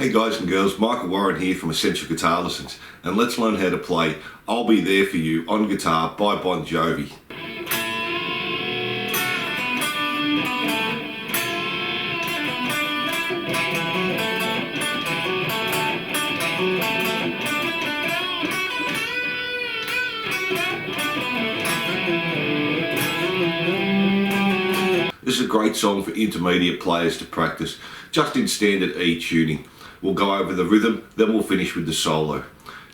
Hey guys and girls, Michael Warren here from Essential Guitar Lessons, and let's learn how to play I'll Be There For You on guitar by Bon Jovi. This is a great song for intermediate players to practice, just in standard E tuning. We'll go over the rhythm, then we'll finish with the solo.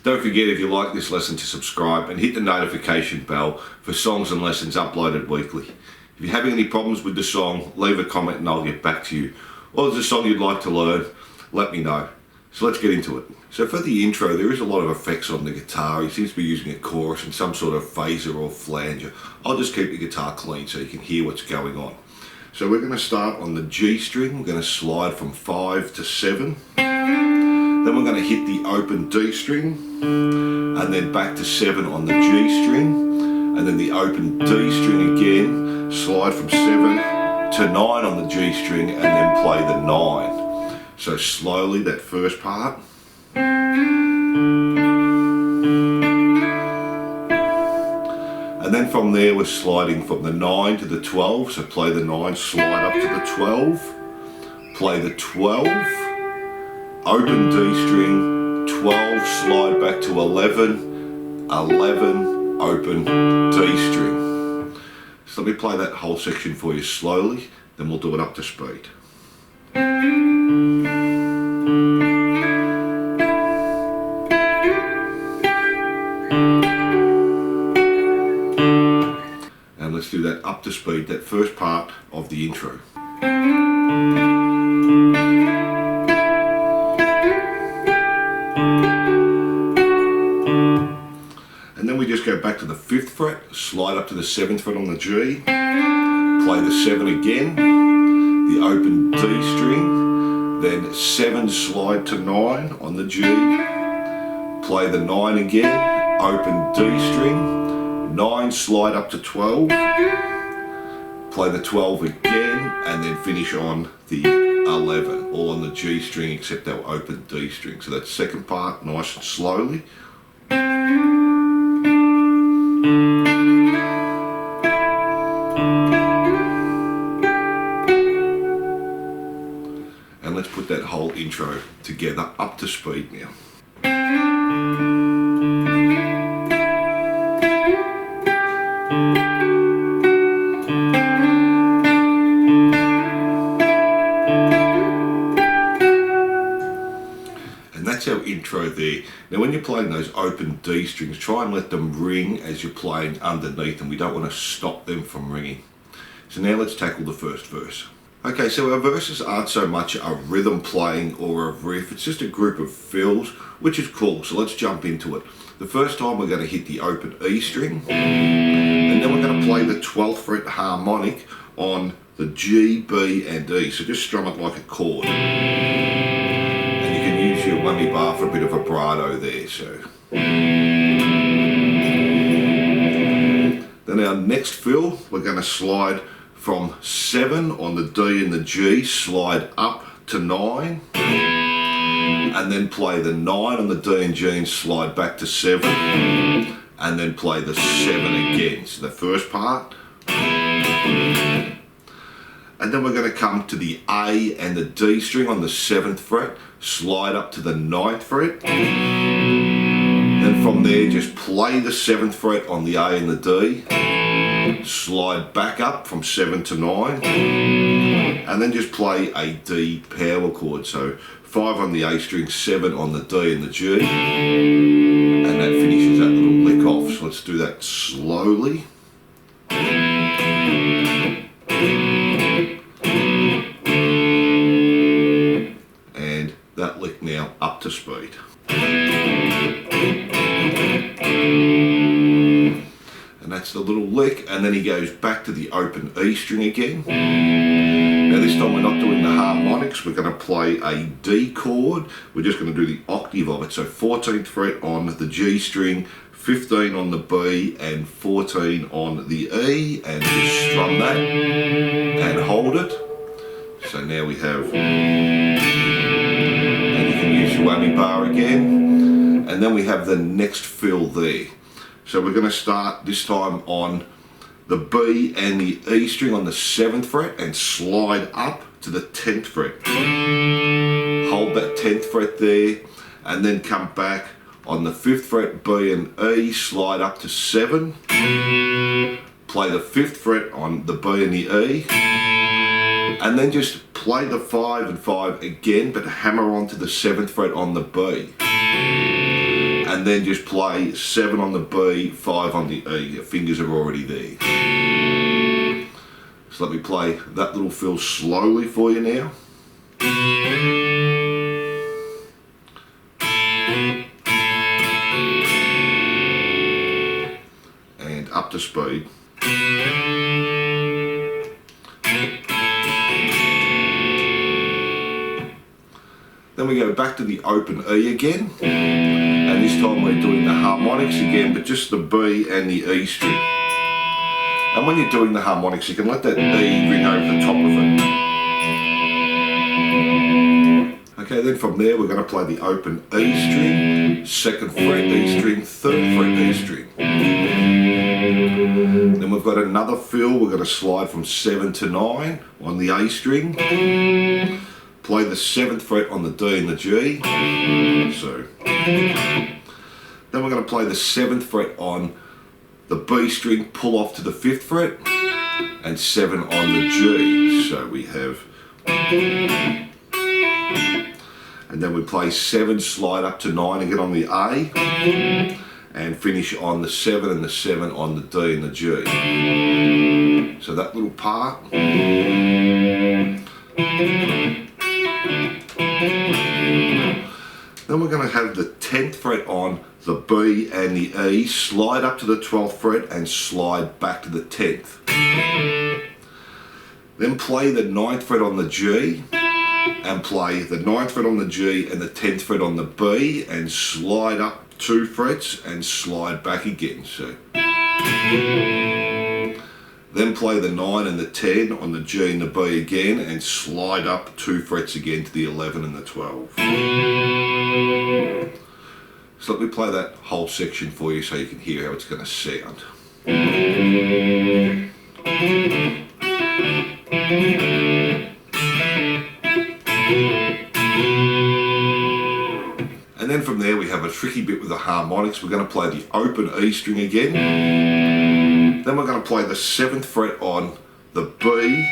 Don't forget, if you like this lesson, to subscribe and hit the notification bell for songs and lessons uploaded weekly. If you're having any problems with the song, leave a comment and I'll get back to you. Or if there's a song you'd like to learn, let me know. So let's get into it. So for the intro, there is a lot of effects on the guitar. He seems to be using a chorus and some sort of phaser or flanger. I'll just keep the guitar clean so you can hear what's going on. So we're going to start on the G string. We're going to slide from 5 to 7. Then we're going to hit the open D string, and then back to 7 on the G string, and then the open D string again, slide from 7 to 9 on the G string, and then play the 9. So slowly, that first part. And then from there we're sliding from the 9 to the 12, so play the 9, slide up to the 12, play the 12, open D string, 12, slide back to 11, 11, open D string. So let me play that whole section for you slowly, then we'll do it up to speed. Let's do that up to speed, that first part of the intro. And then we just go back to the 5th fret, slide up to the 7th fret on the G, play the 7 again, the open D string, then 7, slide to 9 on the G, play the 9 again, open D string, 9, slide up to 12, play the 12 again, and then finish on the 11, all on the G string except our open D string. So that second part, nice and slowly. And let's put that whole intro together up to speed now. That's our intro there. Now when you're playing those open D strings, try and let them ring as you're playing underneath them. We don't want to stop them from ringing. So now let's tackle the first verse. Okay, so our verses aren't so much a rhythm playing or a riff, it's just a group of fills, which is cool, so let's jump into it. The first time we're going to hit the open E string, and then we're going to play the 12th fret harmonic on the G, B and E, so just strum it like a chord. Your whammy bar for a bit of vibrato there. So then our next fill, we're going to slide from 7 on the D and the G, slide up to 9, and then play the 9 on the D and G and slide back to 7, and then play the 7 again. So the first part. And then we're going to come to the A and the D string on the 7th fret, slide up to the 9th fret. Then from there just play the 7th fret on the A and the D, slide back up from 7 to 9, and then just play a D power chord. So 5 on the A string, 7 on the D and the G, and that finishes that little lick off. So let's do that slowly. That lick now up to speed. And that's the little lick, and then he goes back to the open E string again. Now this time we're not doing the harmonics, we're going to play a D chord. We're just going to do the octave of it. So 14th fret on the G string, 15 on the B and 14 on the E, and just strum that and hold it. So now we have, and you can whammy bar again, and then we have the next fill there. So we're going to start this time on the B and the E string on the 7th fret and slide up to the 10th fret. Hold that 10th fret there and then come back on the 5th fret B and E, slide up to 7. Play the 5th fret on the B and the E, and then just play the 5 and 5 again, but hammer onto the 7th fret on the B. And then just play 7 on the B, 5 on the E. Your fingers are already there. So let me play that little fill slowly for you now. And up to speed. Then we go back to the open E again, and this time we're doing the harmonics again, but just the B and the E string. And when you're doing the harmonics, you can let that E ring over the top of it. Okay, then from there we're going to play the open E string, 2nd fret E string, 3rd fret E string. Then we've got another fill, we're going to slide from 7 to 9 on the A string. Play the 7th fret on the D and the G. So then we're going to play the 7th fret on the B string, pull off to the 5th fret, and 7 on the G. So we have, and then we play 7, slide up to 9 again on the A, and finish on the 7 and the 7 on the D and the G. So that little part. Then we're going to have the 10th fret on the B and the E, slide up to the 12th fret and slide back to the 10th. Then play the 9th fret on the G and play the 9th fret on the G and the 10th fret on the B and slide up 2 frets and slide back again. So then play the 9 and the 10 on the G and the B again and slide up 2 frets again to the 11 and the 12. So let me play that whole section for you so you can hear how it's going to sound. And then from there we have a tricky bit with the harmonics. We're going to play the open E string again. Then we're going to play the 7th fret on the B,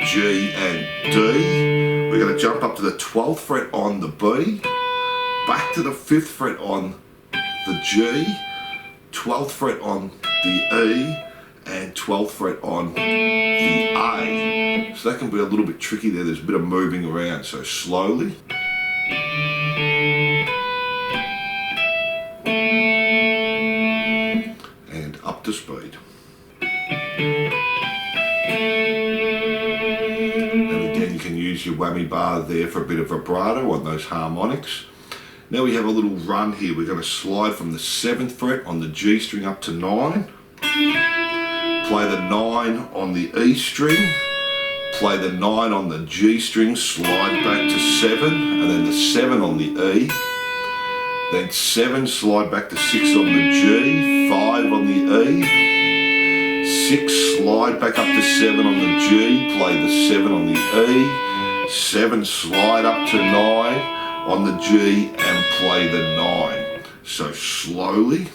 G and D. We're going to jump up to the 12th fret on the B, back to the 5th fret on the G, 12th fret on the E, and 12th fret on the A. So that can be a little bit tricky there. There's a bit of moving around, so slowly. And up to speed. And again, you can use your whammy bar there for a bit of vibrato on those harmonics. Now we have a little run here. We're going to slide from the 7th fret on the G string up to 9. Play the 9 on the E string. Play the 9 on the G string, slide back to 7, and then the 7 on the E. Then 7, slide back to 6 on the G, 5 on the E. 6, slide back up to 7 on the G, play the 7 on the E. 7, slide up to 9 on the G and play the 9. So slowly.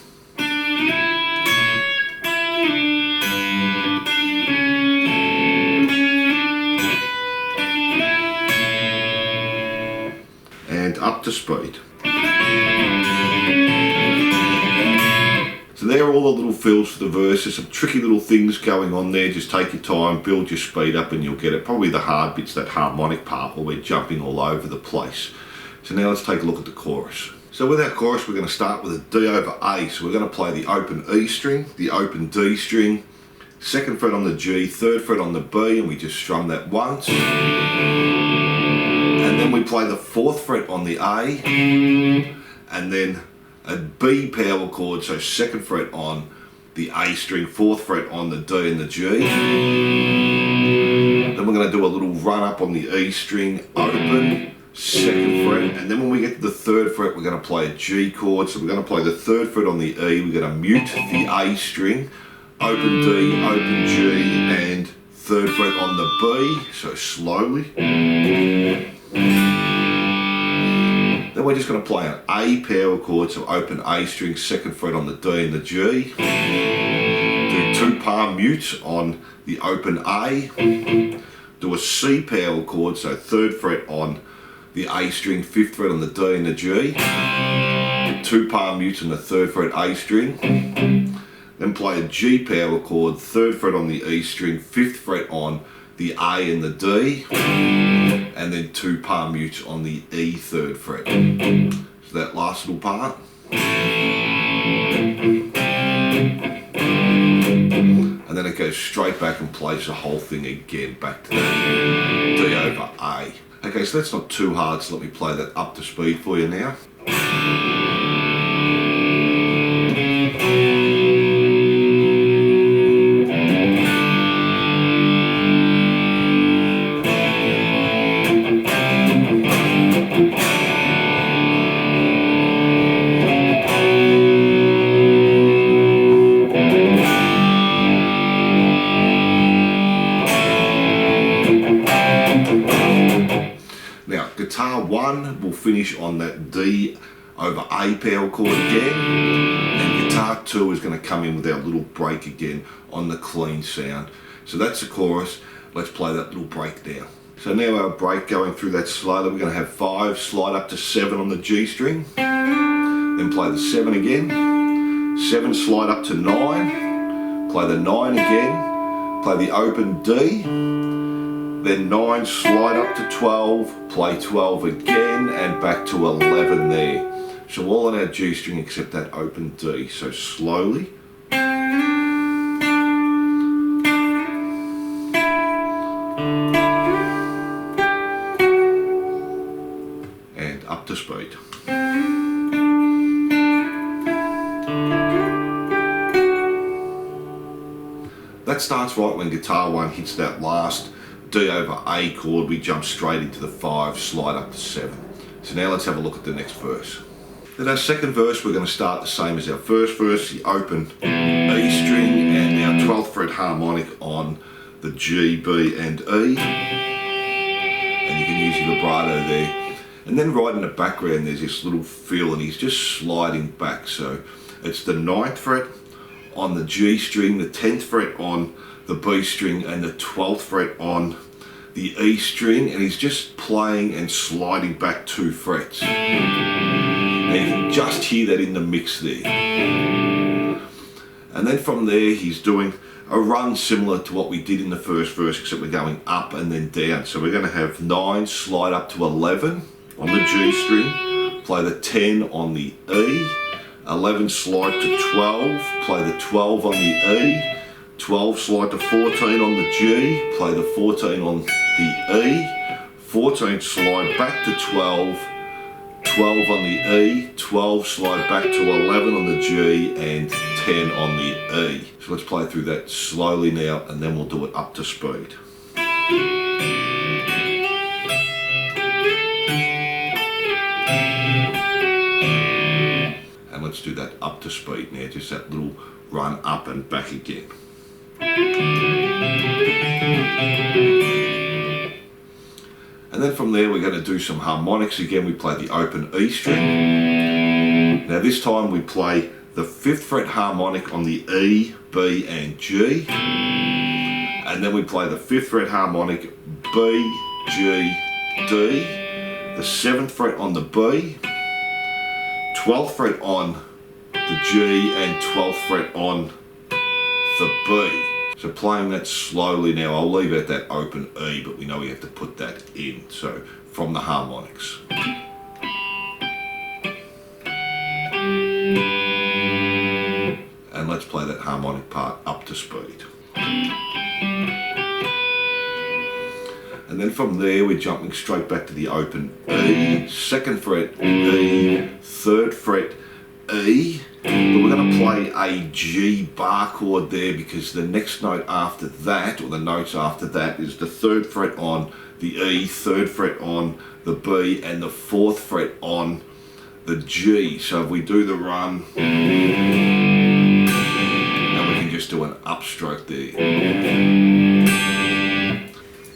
And up to speed. So there are all the little fills for the verses, some tricky little things going on there. Just take your time, build your speed up and you'll get it. Probably the hard bit's that harmonic part where we're jumping all over the place. So now let's take a look at the chorus. So with our chorus, we're going to start with a D over A. So we're going to play the open E string, the open D string, 2nd fret on the G, 3rd fret on the B, and we just strum that once. And then we play the 4th fret on the A, and then a B power chord, so 2nd fret on the A string, 4th fret on the D and the G. Then we're going to do a little run up on the E string, open, 2nd fret, and then when we get to the 3rd fret we're going to play a G chord, so we're going to play the 3rd fret on the E, we're going to mute the A string, open D, open G, and 3rd fret on the B, so slowly. Then we're just going to play an A power chord, so open A string, 2nd fret on the D and the G. Do 2 palm mutes on the open A. Do a C power chord, so 3rd fret on the A string, 5th fret on the D and the G. 2 palm mutes on the 3rd fret A string. Then play a G power chord, 3rd fret on the E string, 5th fret on the A and the D, and then 2 palm mutes on the E 3rd fret. So that last little part. And then it goes straight back and plays the whole thing again, back to that D over A. Okay, so that's not too hard, so let me play that up to speed for you now. Now, guitar 1 will finish on that D over A power chord again, and guitar 2 is going to come in with our little break again on the clean sound. So that's the chorus. Let's play that little break now. So now our break going through that slowly, we're going to have 5, slide up to 7 on the G string, then play the 7 again, 7 slide up to 9, play the 9 again, play the open D, then 9 slide up to 12, play 12 again, and back to 11 there. So all on our G string except that open D. So slowly. And up to speed. That starts right when guitar 1 hits that last D over A chord, we jump straight into the 5, slide up to 7. So now let's have a look at the next verse. Then our second verse, we're going to start the same as our first verse, the open E string and our 12th fret harmonic on the G, B and E. And you can use your vibrato there. And then right in the background there's this little fill and he's just sliding back. So it's the 9th fret on the G string, the 10th fret on the B string and the 12th fret on the E string, and he's just playing and sliding back 2 frets. And you can just hear that in the mix there. And then from there he's doing a run similar to what we did in the first verse, except we're going up and then down. So we're going to have 9 slide up to 11 on the G string, play the 10 on the E, 11 slide to 12, play the 12 on the E, 12 slide to 14 on the G, play the 14 on the E, 14 slide back to 12, 12 on the E, 12 slide back to 11 on the G, and 10 on the E. So let's play through that slowly now, and then we'll do it up to speed. And let's do that up to speed now, just that little run up and back again. And then from there we're going to do some harmonics again. We play the open E string. Now this time we play the 5th fret harmonic on the E, B and G. And then we play the 5th fret harmonic B, G, D. The 7th fret on the B. 12th fret on the G and 12th fret on the B. So playing that slowly now, I'll leave out that open E, but we know we have to put that in, so from the harmonics. And let's play that harmonic part up to speed. And then from there we're jumping straight back to the open E, 2nd fret E, 3rd fret E, but we're going to play a G bar chord there because the next note after that, or the notes after that, is the 3rd fret on the E, 3rd fret on the B and the 4th fret on the G. So if we do the run, and we can just do an upstroke there.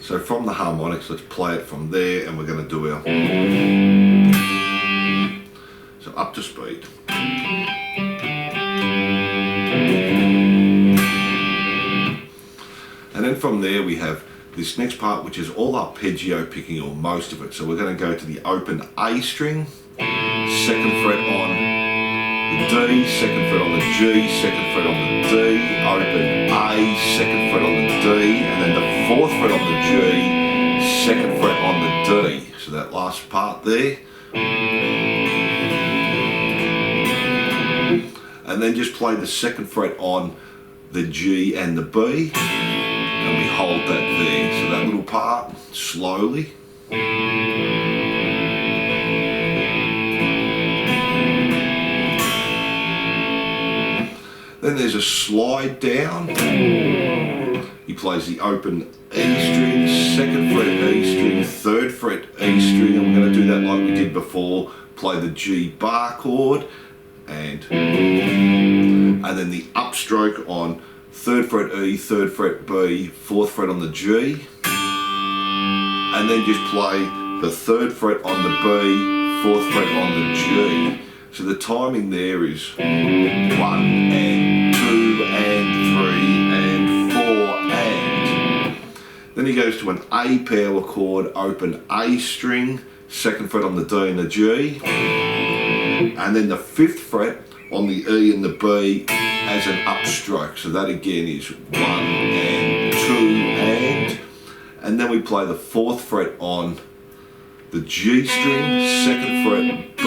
So from the harmonics, let's play it from there, and we're going to do our, so up to speed. And then from there we have this next part, which is all arpeggio picking, or most of it. So we're going to go to the open A string, second fret on the D, second fret on the G, second fret on the D, open A, second fret on the D, and then the fourth fret on the G, second fret on the D. So that last part there. And then just play the second fret on the G and the B, and we hold that there. So that little part, slowly. Then there's a slide down. He plays the open E string, second fret E string, third fret E string, and we're going to do that like we did before. Play the G bar chord, and then the upstroke on third fret E, third fret B, fourth fret on the G, and then just play the third fret on the B, fourth fret on the G. So the timing there is 1 and 2 and 3 and 4 and. Then he goes to an A power chord, open A string, second fret on the D and the G, and then the fifth fret on the E and the B as an upstroke. So that again is 1 and 2 and then we play the fourth fret on the G string, second fret B,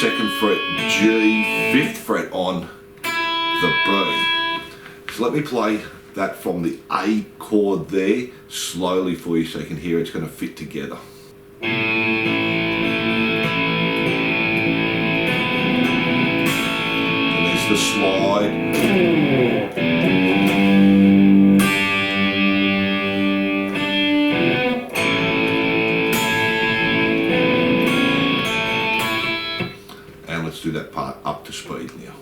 second fret G, fifth fret on the B. So let me play that from the A chord there slowly for you so you can hear it's going to fit together. And there's the slide. Let's do that part up to speed now.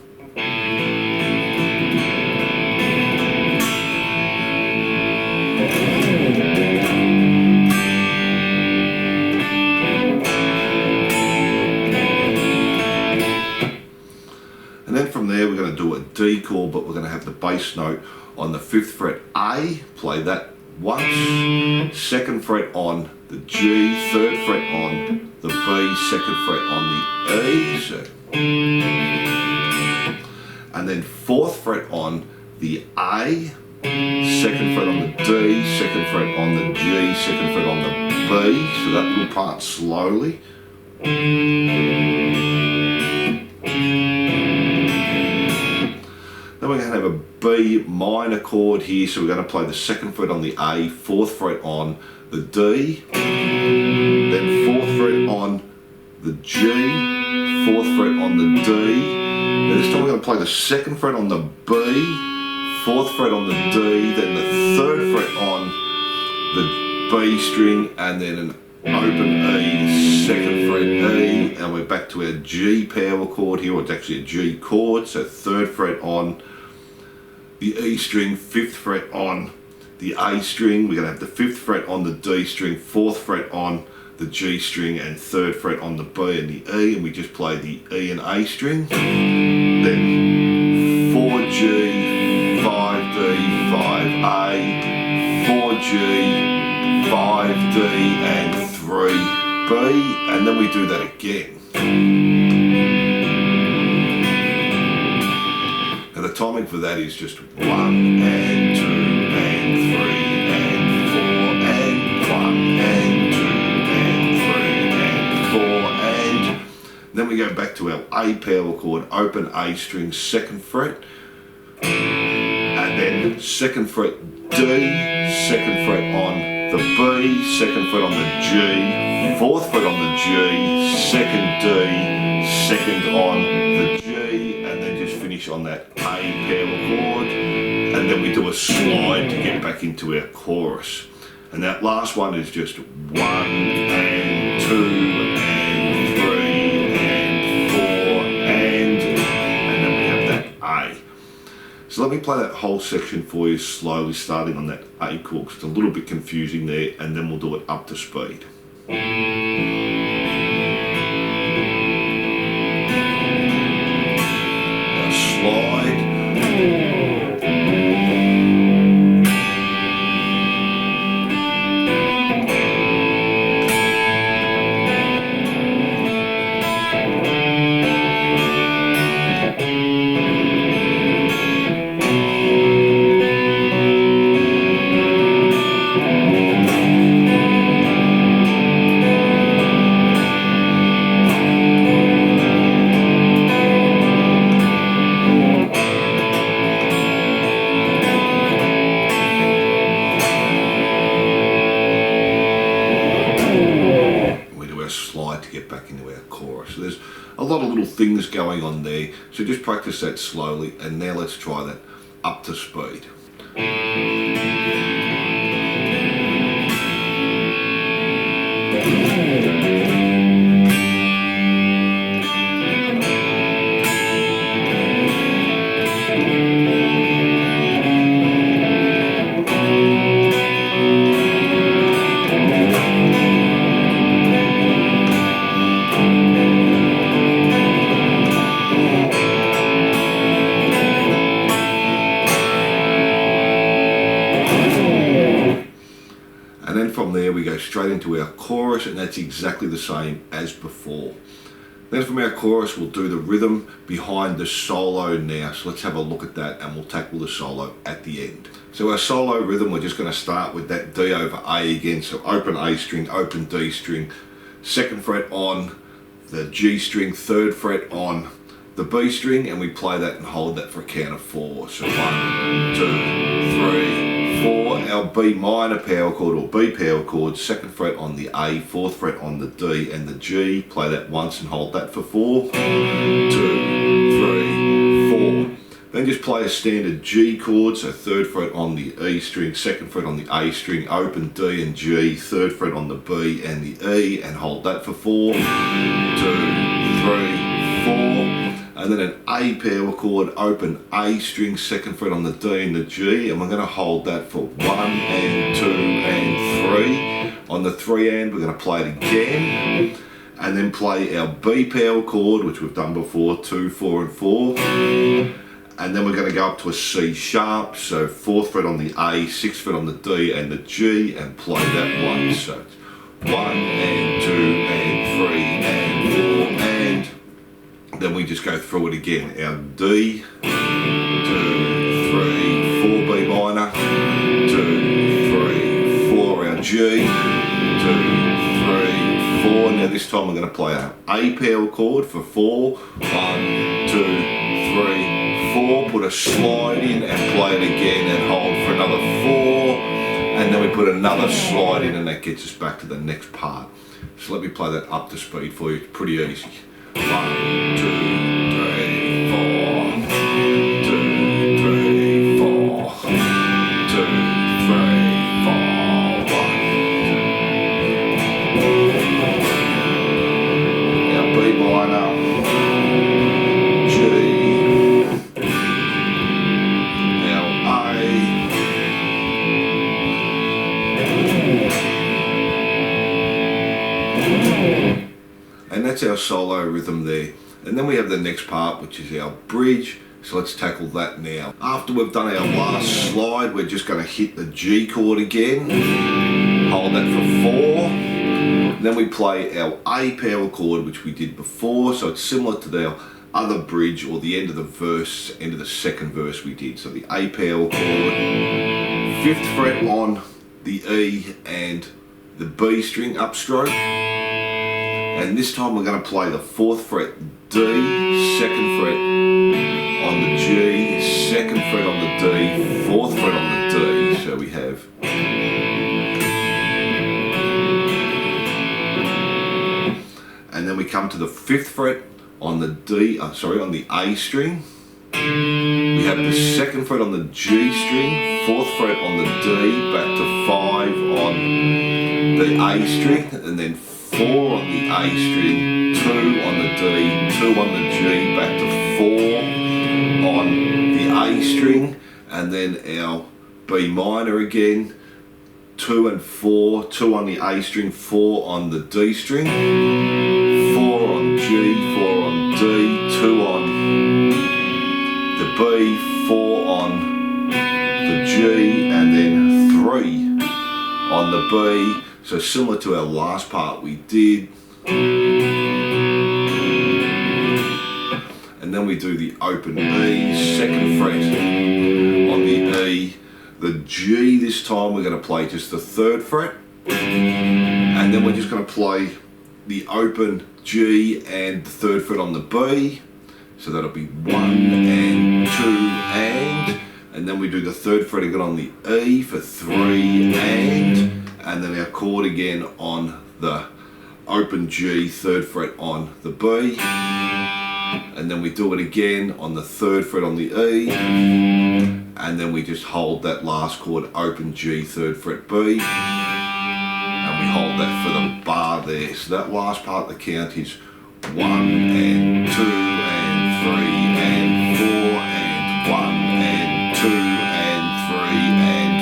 And then from there we're going to do a D chord, but we're going to have the bass note on the fifth fret A, play that once, second fret on the G, third fret on the B, second fret on the E, so, and then fourth fret on the A, second fret on the D, second fret on the G, second fret on the B, so that little part slowly. Then we're going to have a B minor chord here, so we're going to play the second fret on the A, fourth fret on the D, then fourth fret on the G, fourth fret on the D. Now this time we're going to play the second fret on the B, fourth fret on the D, then the third fret on the B string, and then an open E, second fret E, and we're back to our G power chord here, or it's actually a G chord, so third fret on the E string, fifth fret on the A string, we're going to have the fifth fret on the D string, fourth fret on the G string, and third fret on the B and the E, and we just play the E and A string, then 4G, 5D, 5A, 4G, 5D and 3B, and then we do that again. Now the timing for that is just 1 and 2 and 3 and 4 and 1 and 2 and 3 and 4 and then we go back to our A power chord, open A string, second fret, and then second fret D, second fret on the B, second fret on the G, fourth fret on the G, second D, second on the G, and then just finish on that A power chord, and then we do a slide to get back into our chorus. And that last one is just 1 and 2 and 3 and So let me play that whole section for you slowly, starting on that A chord, 'cause it's a little bit confusing there, and then we'll do it up to speed. Now slide. Slide to get back into our chorus. So there's a lot of little things going on there, so just practice that slowly, and now let's try that up to speed. And then from there we go straight into our chorus, and that's exactly the same as before. Then from our chorus we'll do the rhythm behind the solo now. So let's have a look at that, and we'll tackle the solo at the end. So our solo rhythm, we're just going to start with that D over A again. So open A string, open D string, 2nd fret on the G string, 3rd fret on the B string, and we play that and hold that for a count of 4. So 1, 2, 3, 4, our B minor power chord or B power chord, 2nd fret on the A, 4th fret on the D and the G, play that once and hold that for 4, 2, 3, 4. Then just play a standard G chord, so 3rd fret on the E string, 2nd fret on the A string, open D and G, 3rd fret on the B and the E, and hold that for 4, 2, 3, 4. And then an A power chord, open A string, 2nd fret on the D and the G, and we're going to hold that for 1 and 2 and 3. On the 3 and we're going to play it again, and then play our B power chord, which we've done before, 2, 4 and 4. And then we're going to go up to a C sharp, so 4th fret on the A, 6th fret on the D and the G, and play that once. So it's 1 and 2 and 3 and 4 and then we just go through it again. Our D, 2, 3, 4 B minor, 2, 3, 4 our G, 2, 3, 4. Now this time we're going to play our A power chord for 4, 1, 2, 3, 4. Put a slide in and play it again and hold for another 4. And then we put another slide in, and that gets us back to the next part. So let me play that up to speed for you. It's pretty easy. 1, 2, 3, 4. 2, 3, 4. 2, 3, 4. 1. Now B minor, G, now A, and that's our solo rhythm there. And then we have the next part, which is our bridge. So let's tackle that now. After we've done our last slide, we're just going to hit the G chord again, hold that for 4. Then we play our A power chord, which we did before. So it's similar to our other bridge, or the end of the verse, end of the 2nd verse we did. So the A power chord, 5th fret on the E and the B string upstroke. And this time we're going to play the 4th fret D, 2nd fret on the G, 2nd fret on the D, 4th fret on the D. So we have and then we come to the 5th fret on the D, on the A string. We have the 2nd fret on the G string, 4th fret on the D, back to 5 on the A string, and then 4 on the A string, 2 on the D, 2 on the G, back to 4 on the A string, and then our B minor again, 2 and 4, 2 on the A string, 4 on the D string, 4 on G, 4 on D, 2 on the B, 4 on the G, and then 3 on the B. So similar to our last part we did. And then we do the open E, second fret on the E. The G this time we're going to play just the 3rd fret, and then we're just going to play the open G and the 3rd fret on the B, so that'll be 1 and 2 and then we do the 3rd fret again on the E for 3 and then our chord again on the open G, 3rd fret on the B, and then we do it again on the 3rd fret on the E, and then we just hold that last chord, open G, 3rd fret B, and we hold that for the bar there. So that last part of the count is 1 and 2 and 3 and 4 and 1 and 2 and 3 and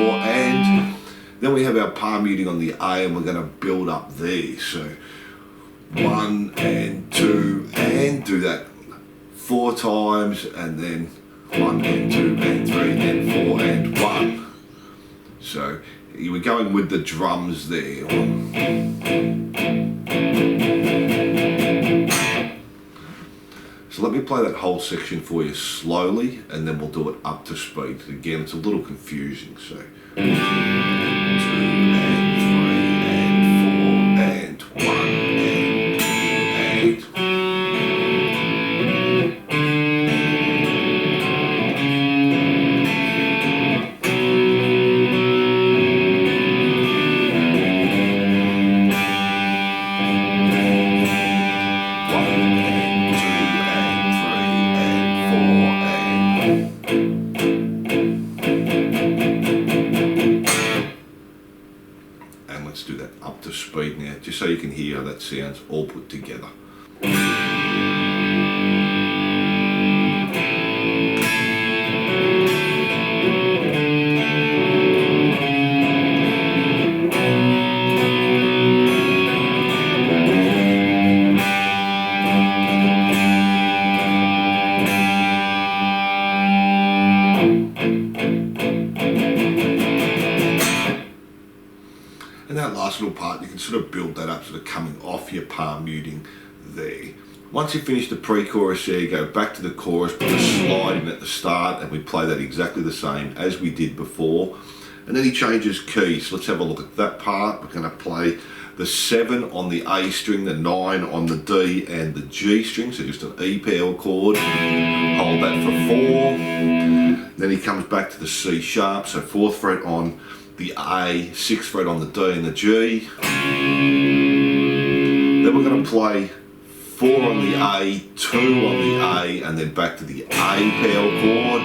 4, and then we have our palm muting on the A, and we're going to build up there. So 1 and 2 and do that 4 times, and then 1 and 2 and 3 and 4 and 1. So you were going with the drums there. So let me play that whole section for you slowly, and then we'll do it up to speed. Again, it's a little confusing. So 1 and 2 and 3 and 4 and 1 and 2 and do that up to speed now, just so you can hear how that sounds all put together. And that last little part, you can sort of build that up, sort of coming off your palm muting there. Once you finish the pre-chorus there, you go back to the chorus, put a slide in at the start, and we play that exactly the same as we did before. And then he changes keys. So let's have a look at that part. We're going to play the 7 on the A string, the 9 on the D and the G string, so just an E power chord. Hold that for 4. Then he comes back to the C sharp, so 4th fret on the A, 6th fret on the D and the G. Then we're going to play 4 on the A, 2 on the A, and then back to the A power chord.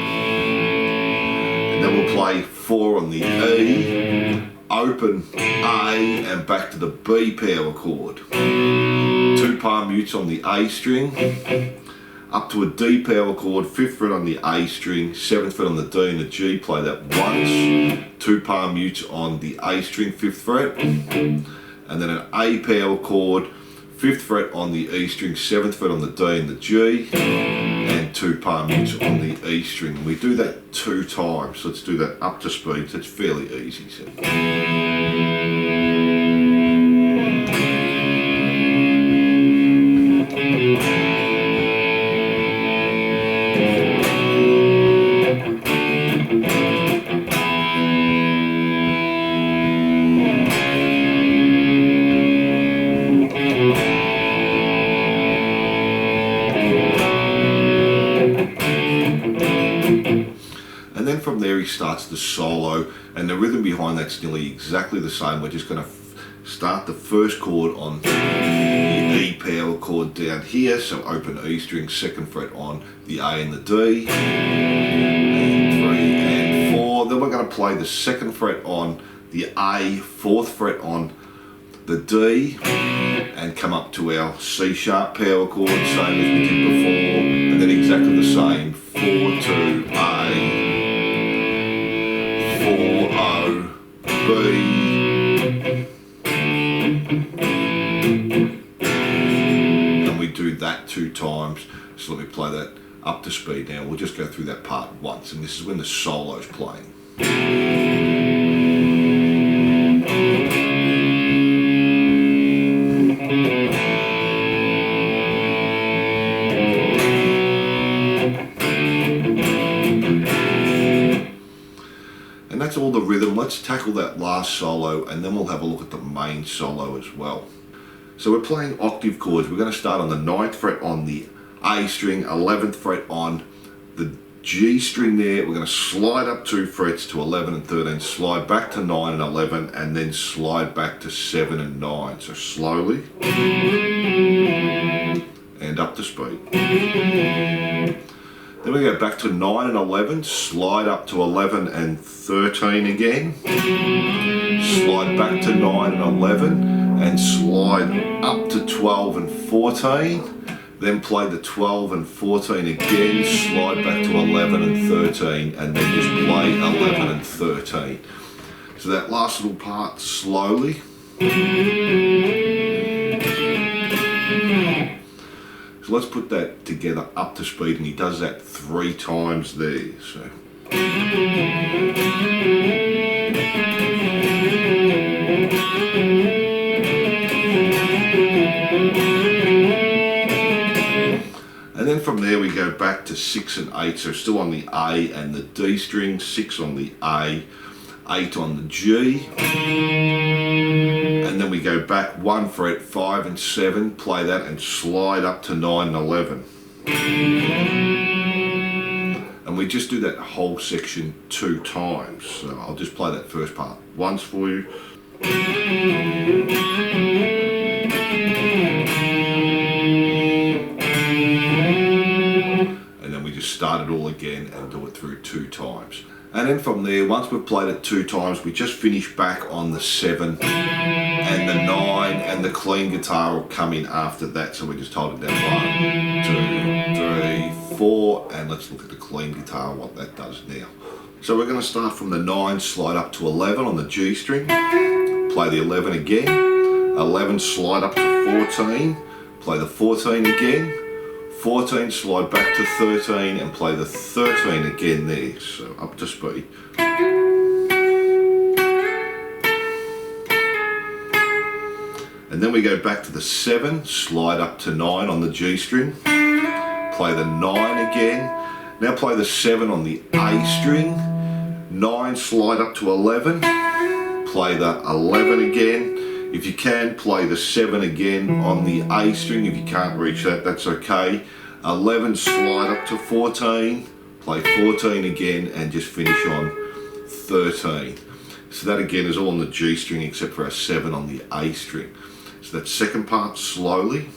And then we'll play 4 on the E, open A, and back to the B power chord. 2 palm mutes on the A string, up to a D power chord, 5th fret on the A string, 7th fret on the D and the G, play that once, 2 palm mutes on the A string, 5th fret, and then an A power chord, 5th fret on the E string, 7th fret on the D and the G, and 2 palm mutes on the E string. We do that 2 times, so let's do that up to speed, so it's fairly easy. So. And then from there he starts the solo, and the rhythm behind that's nearly exactly the same. We're just going to start the first chord on the E power chord down here, so open E string, 2nd fret on the A and the D, and 3 and 4. Then we're going to play the 2nd fret on the A, 4th fret on the D, and come up to our C sharp power chord, same as we did before, and then exactly the same, 4, 2, A, 4, B. And we do that 2 times. So let me play that up to speed now. We'll just go through that part once, and this is when the solo's playing. And that's all the rhythm. Let's tackle that last solo, and then we'll have a look at the main solo as well. So we're playing octave chords. We're going to start on the 9th fret on the A string, 11th fret on the G string there. We're going to slide up 2 frets to 11 and 13, slide back to 9 and 11, and then slide back to 7 and 9. So slowly and up to speed. Then we go back to 9 and 11, slide up to 11 and 13 again, slide back to 9 and 11, and slide up to 12 and 14. Then play the 12 and 14 again, slide back to 11 and 13, and then just play 11 and 13. So that last little part slowly. So let's put that together up to speed, and he does that 3 times there. So. And then from there we go back to 6 and 8, so still on the A and the D string, 6 on the A, 8 on the G. And then we go back 1 fret, 5 and 7, play that and slide up to 9 and 11. And we just do that whole section 2 times. So I'll just play that first part once for you. Start it all again and do it through 2 times. And then from there, once we've played it 2 times, we just finish back on the 7 and the 9, and the clean guitar will come in after that. So we just hold it down 1, 2, 3, 4, and let's look at the clean guitar, what that does now. So we're going to start from the 9, slide up to 11 on the G string, play the 11 again, 11 slide up to 14, play the 14 again, 14, slide back to 13 and play the 13 again there, so up to speed. And then we go back to the 7, slide up to 9 on the G string, play the 9 again, now play the 7 on the A string, 9, slide up to 11, play the 11 again. If you can, play the 7 again on the A string. If you can't reach that, that's okay. 11, slide up to 14, play 14 again, and just finish on 13. So that again is all on the G string except for a 7 on the A string. So that second part slowly.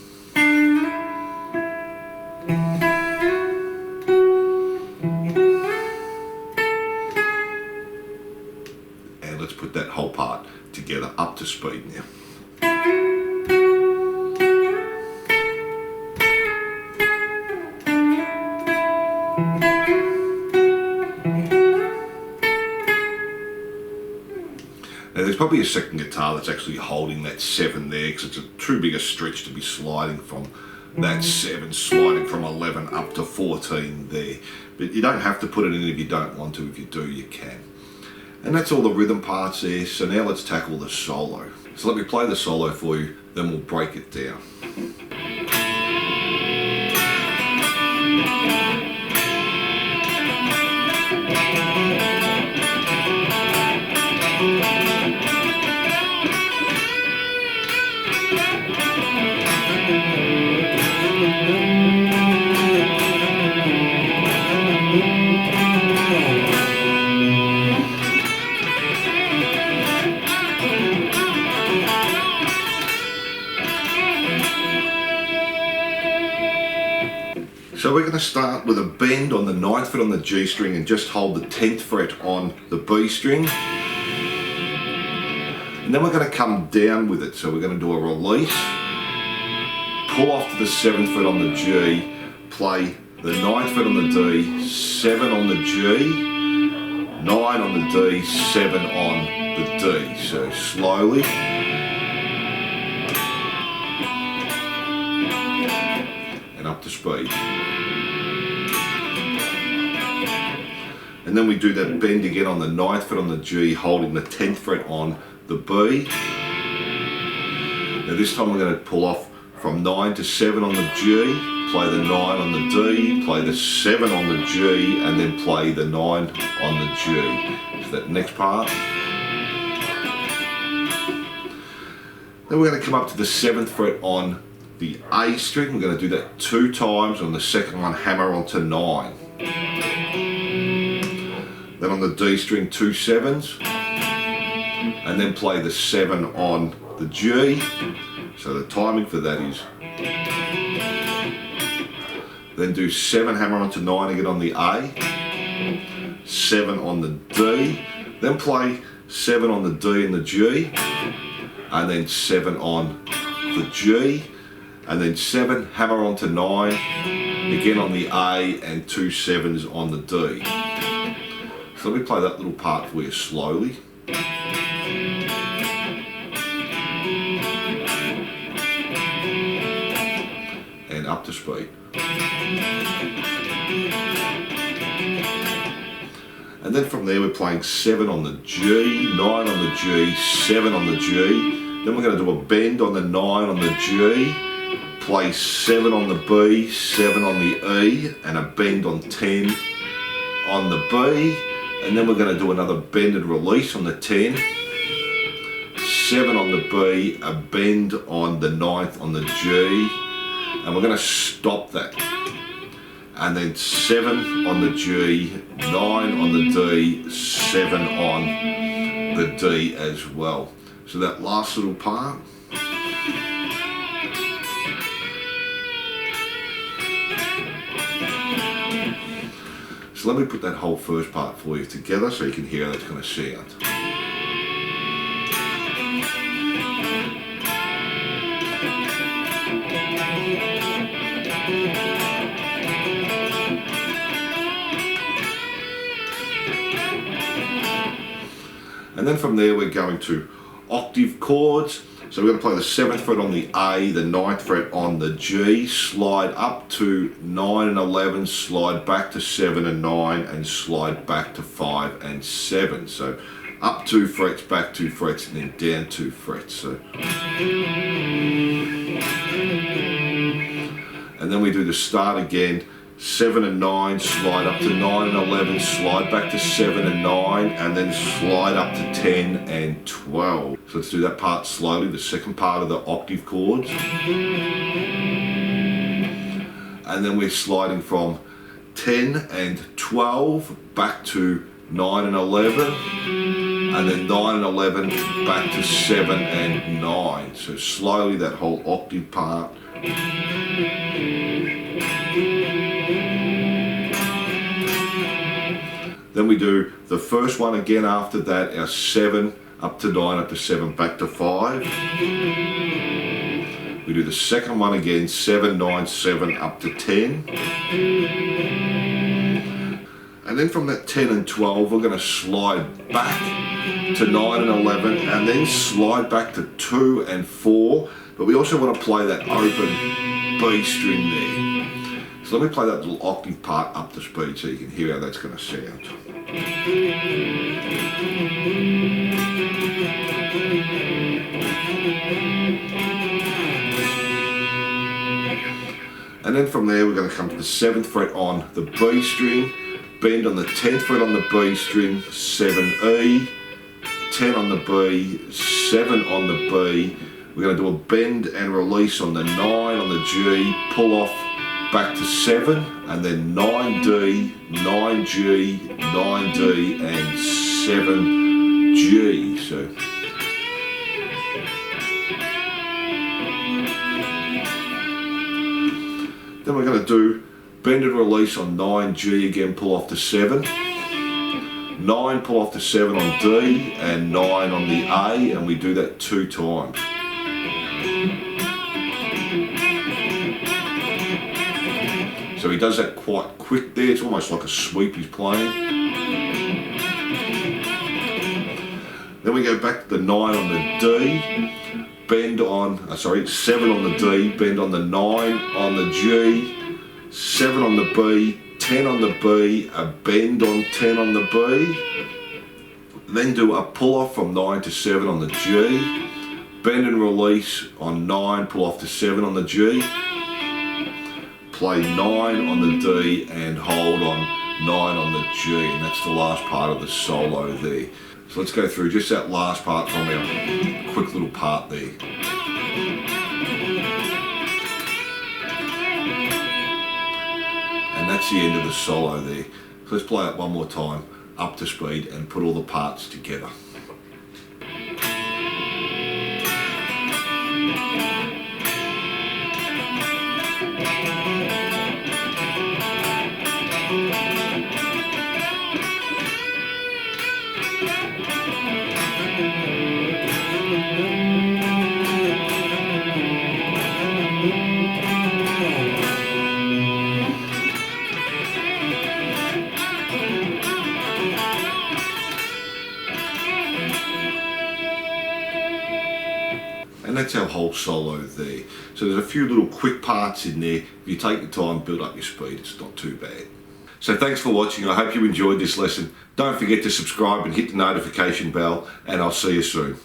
And let's put that whole part together up to speed now. Now there's probably a second guitar that's actually holding that 7 there, because it's too big a stretch to be sliding from that 7, sliding from 11 up to 14 there. But you don't have to put it in if you don't want to. If you do, you can. And that's all the rhythm parts there. So now let's tackle the solo. So let me play the solo for you, then we'll break it down. So we're going to start with a bend on the 9th fret on the G string and just hold the 10th fret on the B string. And then we're going to come down with it. So we're going to do a release, pull off to the 7th fret on the G, play the 9th fret on the D, 7 on the G, 9 on the D, 7 on the D. So slowly. And up to speed. And then we do that bend again on the 9th fret on the G, holding the 10th fret on the B. Now this time we're going to pull off from 9 to 7 on the G, play the 9 on the D, play the 7 on the G, and then play the 9 on the G. So that next part. Then we're going to come up to the 7th fret on the A string. We're going to do that 2 times. On the second one, hammer onto 9. Then on the D string, 2 7s, and then play the 7 on the G. So the timing for that is, then do 7 hammer onto 9 again on the A, 7 on the D, then play 7 on the D and the G, and then 7 on the G, and then 7 hammer onto 9 again on the A, and 2 7s on the D. So let me play that little part for you slowly. And up to speed. And then from there we're playing 7 on the G, 9 on the G, 7 on the G. Then we're going to do a bend on the 9 on the G, play 7 on the B, 7 on the E, and a bend on 10 on the B. And then we're going to do another bend and release on the 10, 7 on the B, a bend on the 9th on the G, and we're going to stop that. And then 7 on the G, 9 on the D, 7 on the D as well. So that last little part. So let me put that whole first part for you together so you can hear how that's going to sound. And then from there we're going to octave chords. So we're going to play the 7th fret on the A, the 9th fret on the G, slide up to 9 and 11, slide back to 7 and 9, and slide back to 5 and 7. So up 2 frets, back 2 frets, and then down 2 frets. So. And then we do the start again, 7 and 9, slide up to 9 and 11, slide back to 7 and 9, and then slide up to 10 and 12. So let's do that part slowly, the second part of the octave chords. And then we're sliding from 10 and 12 back to 9 and 11, and then 9 and 11 back to 7 and 9. So slowly that whole octave part. Then we do the first one again after that, our 7 up to 9, up to 7, back to 5. We do the second one again, 7, 9, 7, up to 10. And then from that 10 and 12, we're going to slide back to 9 and 11, and then slide back to 2 and 4. But we also want to play that open B string there. So let me play that little octave part up to speed so you can hear how that's going to sound. And then from there we're going to come to the 7th fret on the B string, bend on the 10th fret on the B string, 7 E, 10 on the B, 7 on the B. We're going to do a bend and release on the 9 on the G, pull off back to 7, and then 9D, 9G, 9D, and 7G. So then we're going to do bend and release on 9G again, pull off to 7, 9 pull off to 7 on D, and 9 on the A, and we do that 2 times. So So he does that quite quick there. It's almost like a sweep he's playing. Then we go back to the 9 on the D, bend on, 7 on the D, bend on the 9 on the G, 7 on the B, 10 on the B, a bend on 10 on the B. Then do a pull off from 9 to 7 on the G, bend and release on 9, pull off to 7 on the G, play 9 on the D and hold on 9 on the G, and that's the last part of the solo there. So let's go through just that last part from our quick little part there. And that's the end of the solo there. So let's play it one more time, up to speed, and put all the parts together. And that's our whole solo there. So there's a few little quick parts in there. If you take the time, build up your speed, it's not too bad. So thanks for watching. I hope you enjoyed this lesson. Don't forget to subscribe and hit the notification bell, and I'll see you soon.